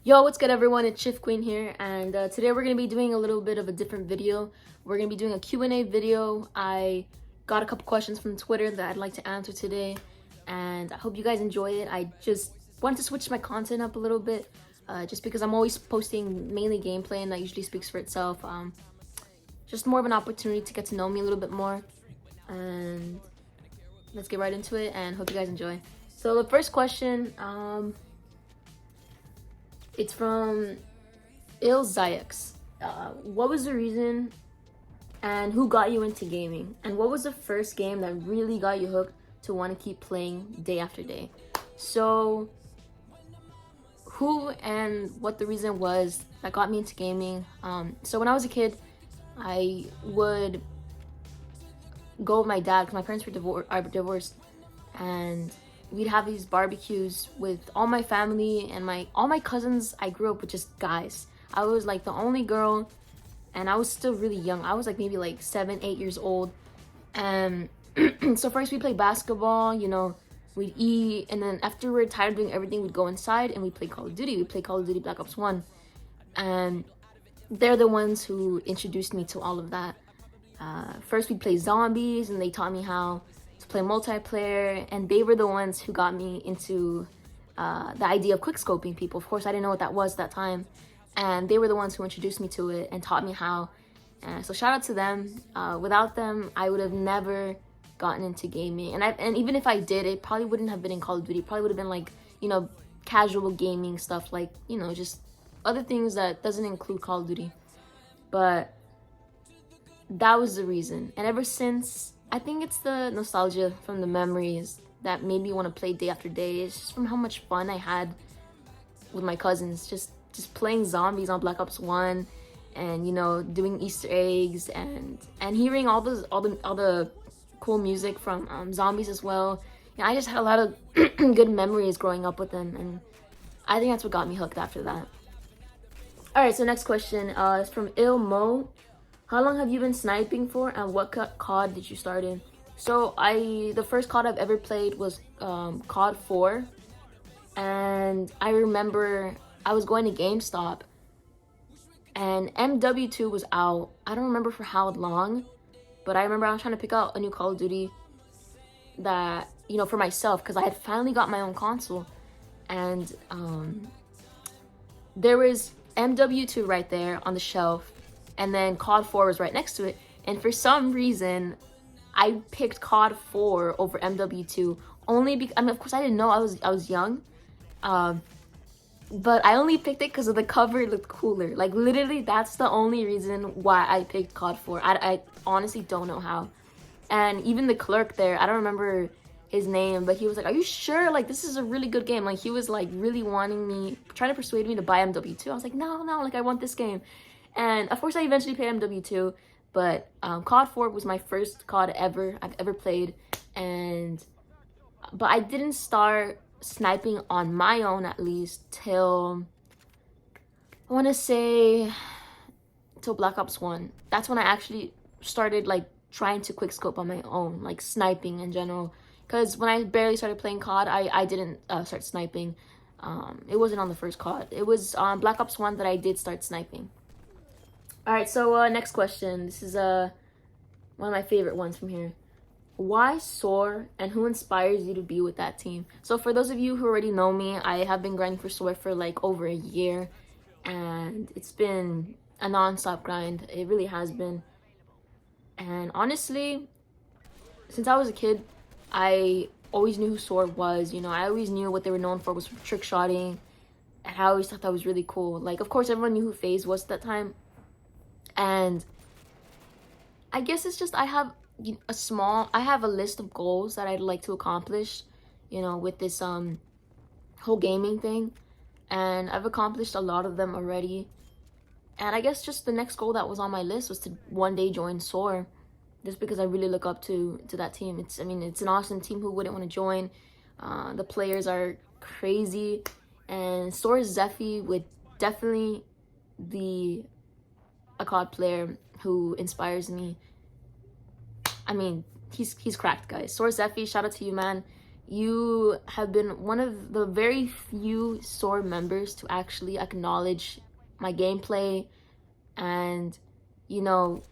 Yo, what's good everyone? It's Shift Queen here, and today we're going to be doing a little bit of a different video. We're going to be doing a Q&A video. I got a couple questions from Twitter that I'd like to answer today, and I hope you guys enjoy it. I just want to switch my content up a little bit, just because I'm always posting mainly gameplay, and that usually speaks for itself. Just more of an opportunity to get to know me a little bit more, and let's get right into it, and hope you guys enjoy. So the first question, it's from Il Zayx. What was the reason and who got you into gaming? And what was the first game that really got you hooked to want to keep playing day after day? So, who and what the reason was that got me into gaming? So when I was a kid, I would go with my dad because my parents were divorced, and we'd have these barbecues with all my family and all my cousins. I grew up with just guys. I was like the only girl, and I was still really young. I was like maybe like 7-8 years old. And so first we played basketball, we'd eat, and then after we're tired of doing everything, we'd go inside and we'd play Call of Duty. We'd play Call of Duty Black Ops 1. And they're the ones who introduced me to all of that. First we'd play zombies, and they taught me how to play multiplayer, and they were the ones who got me into the idea of quickscoping people. Of course, I didn't know what that was at that time, and they were the ones who introduced me to it and taught me how. So shout out to them. Without them, I would have never gotten into gaming, and even if I did, it probably wouldn't have been in Call of Duty. It probably would have been like casual gaming stuff, like just other things that doesn't include Call of Duty. But that was the reason, and ever since, I think it's the nostalgia from the memories that made me want to play day after day. It's just from how much fun I had with my cousins, just playing zombies on Black Ops 1, and doing Easter eggs, and hearing all the cool music from zombies as well. I just had a lot of good memories growing up with them, and I think that's what got me hooked after that. All right, so next question is from Il Mo. How long have you been sniping for, and what COD did you start in? So the first COD I've ever played was COD 4, and I remember I was going to GameStop, and MW2 was out. I don't remember for how long, but I remember I was trying to pick out a new Call of Duty that, for myself, because I had finally got my own console, and there was MW2 right there on the shelf, and then COD 4 was right next to it. And for some reason, I picked COD 4 over MW2 only because, of course I didn't know, I was young. But I only picked it because of the cover. It looked cooler. Like, literally, that's the only reason why I picked COD 4. I honestly don't know how. And even the clerk there, I don't remember his name, but he was like, "Are you sure? Like, this is a really good game." Like, he was like really trying to persuade me to buy MW2. I was like, no, like, I want this game. And of course I eventually played MW2, but COD 4 was my first COD I've ever played. But I didn't start sniping on my own, at least, till, I want to say, till Black Ops 1. That's when I actually started like trying to quickscope on my own, like sniping in general. Because when I barely started playing COD, I didn't start sniping. It wasn't on the first COD. It was on Black Ops 1 that I did start sniping. All right, so next question. This is one of my favorite ones from here. Why SOAR, and who inspires you to be with that team? So for those of you who already know me, I have been grinding for SOAR for like over a year, and it's been a non-stop grind. It really has been. And honestly, since I was a kid, I always knew who SOAR was. I always knew what they were known for was trick shotting, and I always thought that was really cool. Like, of course, everyone knew who FaZe was at that time. And I guess it's just I have a list of goals that I'd like to accomplish, with this whole gaming thing, and I've accomplished a lot of them already. And I guess just the next goal that was on my list was to one day join SOAR, just because I really look up to that team. It's an awesome team. Who wouldn't want to join? The players are crazy, and SOAR Zeffy would definitely be a COD player who inspires me. He's cracked, guys. SOAR Zeffy, shout out to you, man. You have been one of the very few SOAR members to actually acknowledge my gameplay and, you know,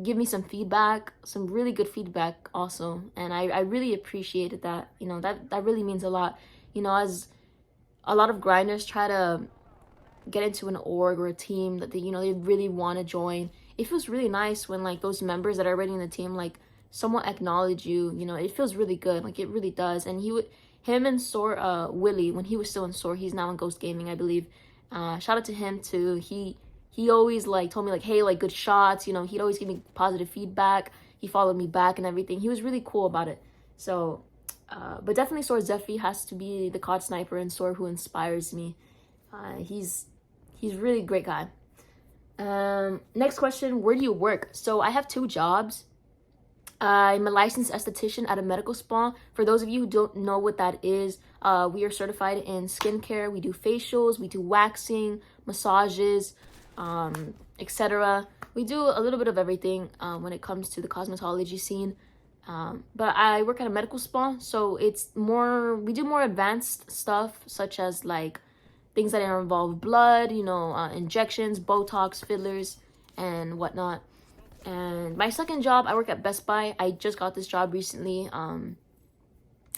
give me some feedback, some really good feedback also. And I really appreciated that. You know, that really means a lot. You know, as a lot of grinders try to get into an org or a team that they, you know, they really want to join, it feels really nice when like those members that are already in the team like somewhat acknowledge you. You know, it feels really good. Like it really does. And him and SOAR, Willie, when he was still in SOAR, he's now in Ghost Gaming, I believe. Shout out to him too. He always like told me like, hey, like good shots, you know, he'd always give me positive feedback. He followed me back and everything. He was really cool about it. So but definitely SOAR Zephy has to be the COD sniper and SOAR who inspires me. He's really a great guy. Next question, where do you work? So I have 2 jobs. I'm a licensed esthetician at a medical spa. For those of you who don't know what that is, we are certified in skincare. We do facials, we do waxing, massages, etc. We do a little bit of everything when it comes to the cosmetology scene. But I work at a medical spa, so we do more advanced stuff, such as like things that involve blood, you know, injections, Botox, fillers, and whatnot. And my second job, I work at Best Buy. I just got this job recently. I'm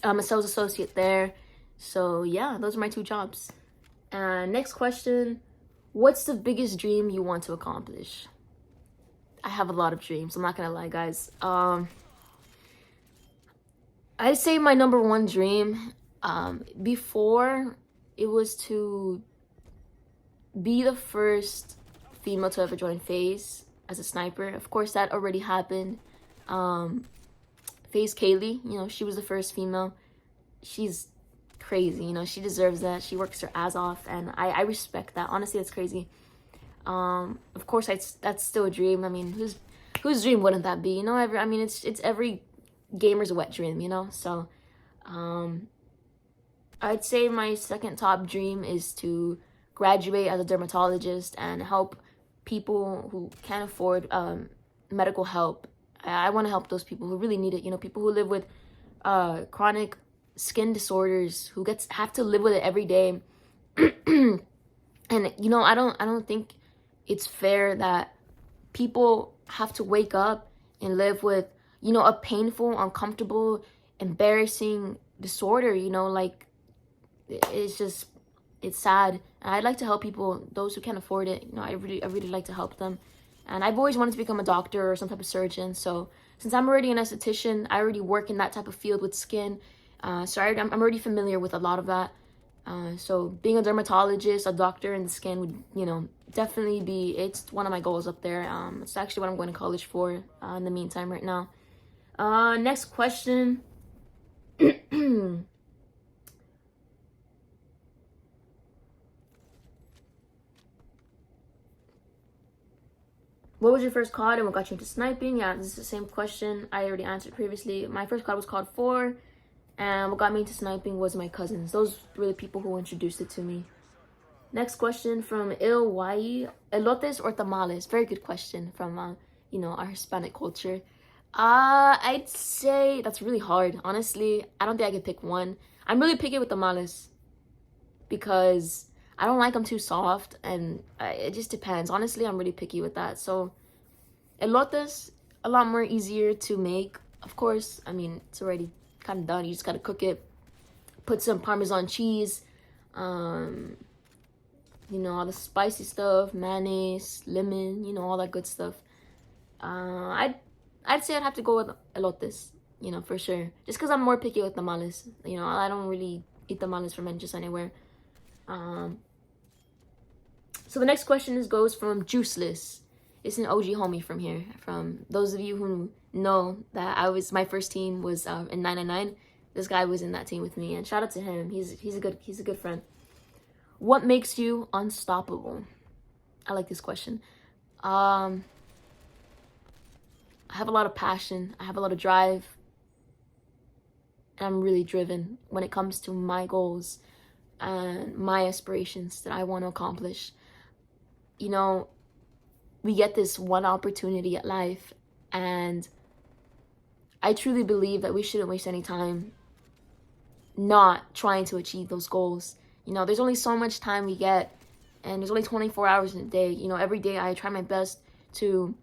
a sales associate there. So yeah, those are my 2 jobs. Next question, what's the biggest dream you want to accomplish? I have a lot of dreams, I'm not gonna lie, guys. I'd say my number 1 dream, before, it was to be the first female to ever join FaZe as a sniper. Of course, that already happened. FaZe Kaylee, you know, she was the first female. She's crazy, you know, she deserves that. She works her ass off, and I respect that. Honestly, that's crazy. Of course, that's still a dream. I mean, whose dream wouldn't that be? You know, it's every gamer's wet dream, you know. So, I'd say my second top dream is to graduate as a dermatologist and help people who can't afford medical help. I want to help those people who really need it. You know, people who live with chronic skin disorders, who have to live with it every day. And you know, I don't think it's fair that people have to wake up and live with, you know, a painful, uncomfortable, embarrassing disorder. You know, like it's sad. And I'd like to help people, those who can't afford it. You know, I really like to help them. And I've always wanted to become a doctor or some type of surgeon. So since I'm already an esthetician, I already work in that type of field with skin. So I'm already familiar with a lot of that. So being a dermatologist, a doctor in the skin would, you know, definitely it's one of my goals up there. It's actually what I'm going to college for in the meantime right now. Next question. What was your first COD and what got you into sniping? Yeah, this is the same question I already answered previously. My first COD was COD 4, and what got me into sniping was my cousins. Those were the people who introduced it to me. Next question from Il Wai. Elotes or tamales? Very good question from, you know, our Hispanic culture. I'd say that's really hard. Honestly, I don't think I could pick one. I'm really picky with tamales because I don't like them too soft, and it just depends. Honestly, I'm really picky with that. So, elotes, a lot more easier to make. Of course, I mean, it's already kind of done. You just gotta cook it. Put some Parmesan cheese, you know, all the spicy stuff, mayonnaise, lemon, you know, all that good stuff. I'd say I'd have to go with elotes, you know, for sure. Just because I'm more picky with tamales. You know, I don't really eat tamales from just anywhere. So the next question goes from Juiceless. It's an OG homie from here. From those of you who know that my first team was in 999. This guy was in that team with me, and shout out to him. He's a good friend. What makes you unstoppable? I like this question. I have a lot of passion. I have a lot of drive. And I'm really driven when it comes to my goals and my aspirations that I want to accomplish. You know, we get this one opportunity at life, and I truly believe that we shouldn't waste any time not trying to achieve those goals. You know, there's only so much time we get, and there's only 24 hours in a day. You know, every day I try my best to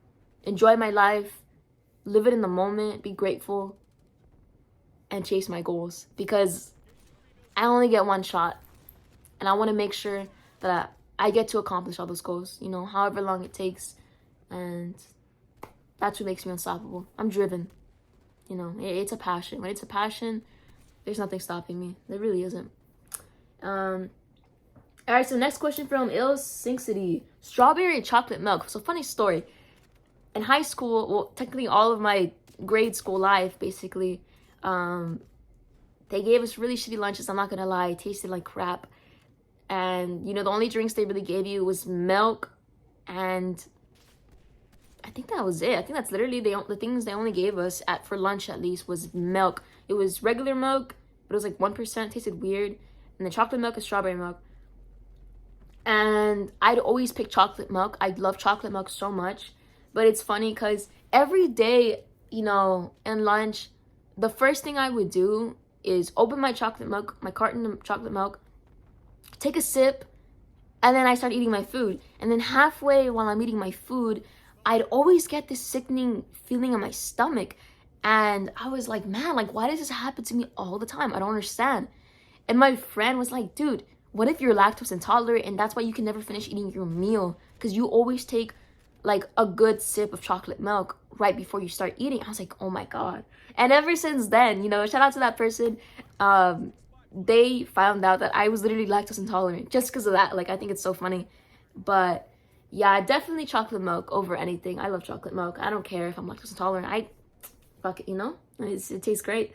enjoy my life, live it in the moment, be grateful, and chase my goals, because I only get one shot, and I want to make sure that I get to accomplish all those goals, you know, however long it takes. And that's what makes me unstoppable. I'm driven. You know, it's a passion. When it's a passion, there's nothing stopping me. There really isn't. All right, so next question from Il Sinksity. Strawberry and chocolate milk. So funny story. In high school, well, technically all of my grade school life, basically, they gave us really shitty lunches. I'm not gonna lie, it tasted like crap. And, you know, the only drinks they really gave you was milk, and I think that was it. I think that's literally the things they only gave us for lunch, at least, was milk. It was regular milk, but it was like 1%, tasted weird. And the chocolate milk is strawberry milk. And I'd always pick chocolate milk. I love chocolate milk so much. But it's funny because every day, you know, in lunch, the first thing I would do is open my chocolate milk, my carton of chocolate milk, take a sip, and then I start eating my food. And then halfway while I'm eating my food, I'd always get this sickening feeling in my stomach. And I was like, man, like, why does this happen to me all the time? I don't understand. And my friend was like, dude, what if you're lactose intolerant and that's why you can never finish eating your meal? Because you always take like a good sip of chocolate milk right before you start eating. I was like, oh my God. And ever since then, you know, shout out to that person. They found out that I was literally lactose intolerant just because of that. Like, I think it's so funny. But yeah, definitely chocolate milk over anything. I love chocolate milk. I don't care if I'm lactose intolerant. Fuck it, you know? It tastes great.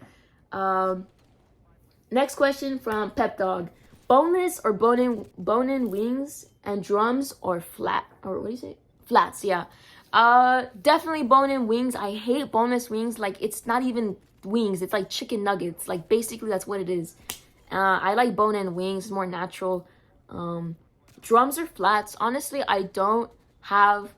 Next question from Pep Dog. Boneless or bone-in wings and drums, or flat? Or what do you say? Flats, yeah. Definitely bone-in wings. I hate boneless wings. Like, it's not even wings. It's like chicken nuggets. Like, basically, that's what it is. I like bone-in wings. It's more natural. Drums or flats. Honestly, I don't have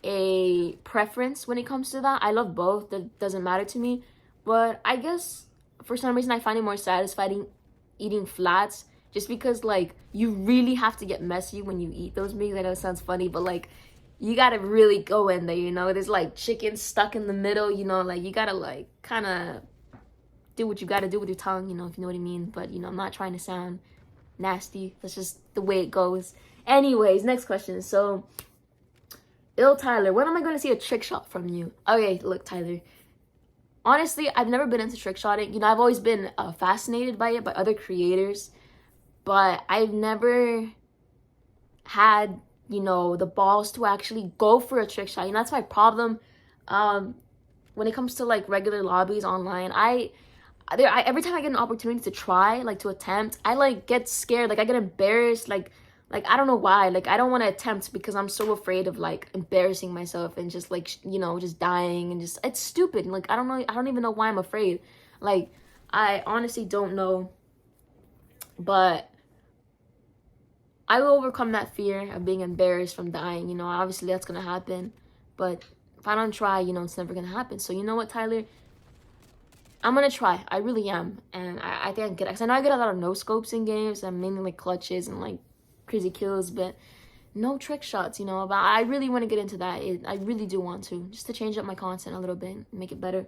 a preference when it comes to that. I love both. That doesn't matter to me. But I guess for some reason I find it more satisfying eating flats, just because like you really have to get messy when you eat those meats. I know it sounds funny, but like you gotta really go in there, you know. There's like chicken stuck in the middle, you know, like you gotta like kind of do what you gotta do with your tongue, you know, if you know what I mean. But you know, I'm not trying to sound nasty. That's just the way it goes. Anyways, next question. So Tyler, when am I going to see a trick shot from you? Okay, look, Tyler, honestly, I've never been into trick shotting. You know, I've always been fascinated by it, by other creators, but I've never had, you know, the balls to actually go for a trick shot. You know, that's my problem. When it comes to like regular lobbies online, every time I get an opportunity to try, like to attempt, I like get scared, like I get embarrassed, like I don't know why, like I don't want to attempt because I'm so afraid of like embarrassing myself and just like, you know, just dying, and just, it's stupid. Like I don't even know why I'm afraid. Like I honestly don't know, but I will overcome that fear of being embarrassed from dying. You know, obviously that's gonna happen, but if I don't try, you know, it's never gonna happen. So you know what, Tyler, I'm gonna try. I really am. And I think I can get it. Because I know I get a lot of no scopes in games. I'm mainly like clutches and like crazy kills, but no trick shots, you know. But I really want to get into that. I really do want to. Just to change up my content a little bit, make it better.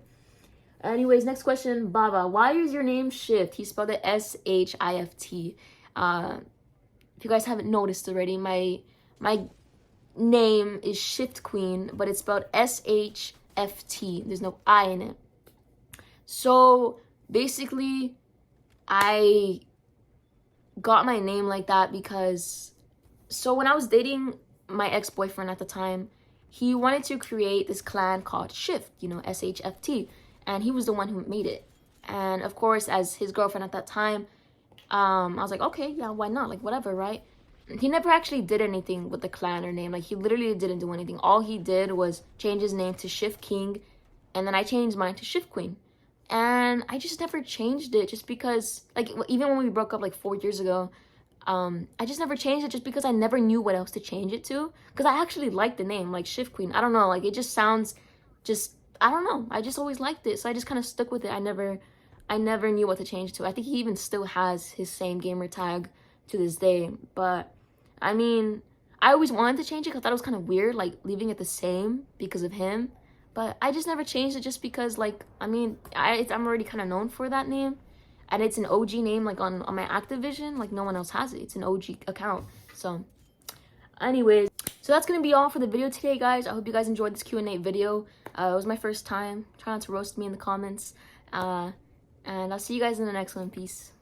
Anyways, next question, Baba. Why is your name Shift? He spelled it S-H-I-F-T. If you guys haven't noticed already, my name is Shift Queen, but it's spelled S-H-F-T. There's no I in it. So basically, I got my name like that because, so when I was dating my ex-boyfriend at the time, he wanted to create this clan called Shift, you know, S-H-F-T, and he was the one who made it. And of course, as his girlfriend at that time, I was like, okay, yeah, why not? Like, whatever, right? He never actually did anything with the clan or name. Like, he literally didn't do anything. All he did was change his name to Shift King, and then I changed mine to Shift Queen. And I just never changed it just because, like, even when we broke up like 4 years ago, I just never changed it just because I never knew what else to change it to. Because I actually like the name, like Shift Queen. I don't know, like, it just sounds just I don't know. I just always liked it, so I just kind of stuck with it. I never knew what to change to. I think he even still has his same gamer tag to this day. But I mean, I always wanted to change it because I thought it was kind of weird, like leaving it the same because of him. But I just never changed it just because, like, I mean, I'm already kind of known for that name. And it's an OG name, like, on my Activision. Like, no one else has it. It's an OG account. So, anyways. So that's going to be all for the video today, guys. I hope you guys enjoyed this Q&A video. It was my first time. Try not to roast me in the comments. And I'll see you guys in the next one. Peace.